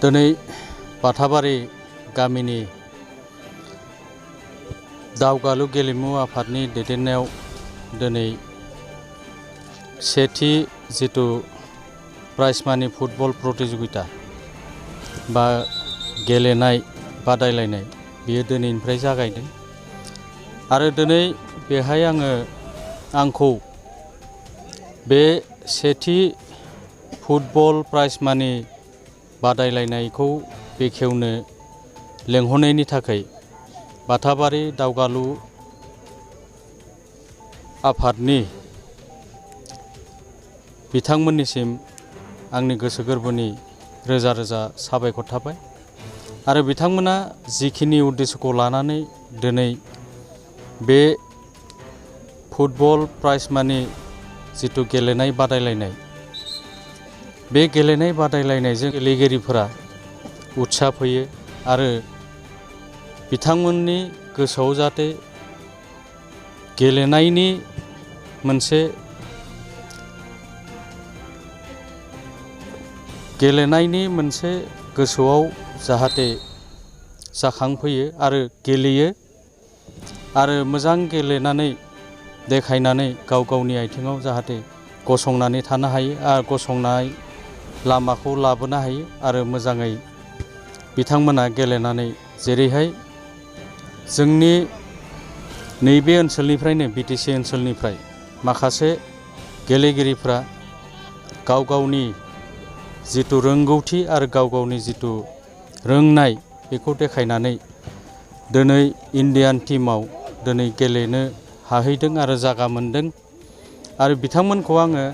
दिनै बाथाबारि गामिनि दावगालु गेलेमु आफादनि दैदेननायाव दिनै सेथि जितु प्राइज मानि फुटबल प्रतियोगिता बा गेलेनाय बादायलायनाय बेयो दिनैनिफ्राय जागायदों आरो दिनै बेहाय आंखौ बे सेथि फुटबल प्राइज मानि बादायलायनायखौ बेखेवनो लेंहरनायनि थाखाय बाथाबारि दावगालु आफादनि बिथांमोननिसिम आंनि गोसो गोरबोनि रोजा रोजा साबायखर थाबाय आरो बिथांमोना जिखिनि उद्देश्यखौ लानानै दिनै बे फुटबल प्राइज मानि जितु गेलेनाय बादायलायनाय बे गेलेनाय बादायलायनायजों गेलेगिरिफोरा उत्साह फैयो आरो बिथांमोननि गोसोआव जाहाथे गेलेनायनि मोनसे गोसोआव जाहाथे जाखांफैयो आरो गेलेयो आरो मोजां गेलेनानै देखायनानै गाव गावनि आथिङाव जाहाथे गसंनानै थानो हायो आरो गसंनाय लामाखौ लाबोनो हायो आरो मोजाङै बिथांमोना गेलेनानै जेरैहाय जोंनि नैबे ओनसोलनिफ्रायनो बिटिसि ओनसोलनिफ्राय माखासे गेलेगिरिफ्रा गाव गावनि जितु रोंगौथि आरो गाव गावनि जितु रोंनाय बेखौ देखायनानै दिनै इन्डियान टीमाव दिनै गेलेनो हाहैदों आरो जागा मोनदों आरो बिथांमोनखौ आङो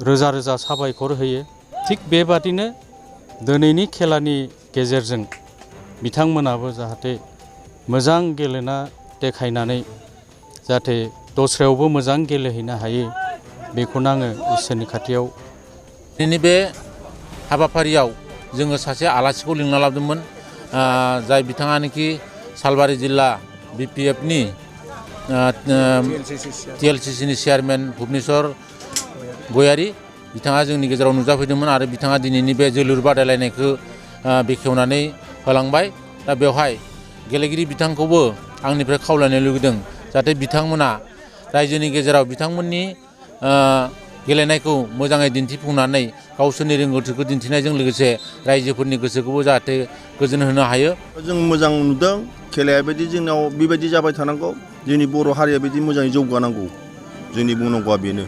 रोजा रोजा साबायखर होयो। थिग बेबादिनो दिनैनि खेलानि गेजेरजों बिथांमोनाबो जाहाथे मोजां गेलेना देखायनानै जाहाथे दस्रायावबो मोजां गेलेहैनो हायो बेखौनो आङो इसोरनि खाथियाव दिनै बे हाबाफारियाव जोङो सासे आलासिखौ लिंना लाबोदोंमोन जाय बिथाङानोखि सालबारि जिल्ला BPFनि TLCCनि चेयारमेन भुबनेश्वर गयारि बिथाङा जोंनि गेजेराव नुजाफैदोंमोन आरो बिथाङा दिनैनि बे जोलुर बादायलायनायखौ बेखेवनानै होलांबाय। दा बेवहाय गेलेगिरि बिथांखौबो आंनिफ्राय खावलायनो लुगैदों जाहाथे बिथांमोना रायजोनि गेजेराव बिथांमोननि गेलेनायखौ मोजाङै दिन्थिफुंनानै गावसोरनि रोंगौथिखौ दिन्थिनायजों लोगोसे रायजोफोरनि गोसोखौबो जाहाथे गोजोन होनो हायो। जों मोजां नुदों खेलाया बायदि जोंनाव बेबायदि जाबाय थानांगौ जोंनि बर' हारिया बिदि मोजाङै जौगानांगौ जोंनि बुंनांगौआ बेनो।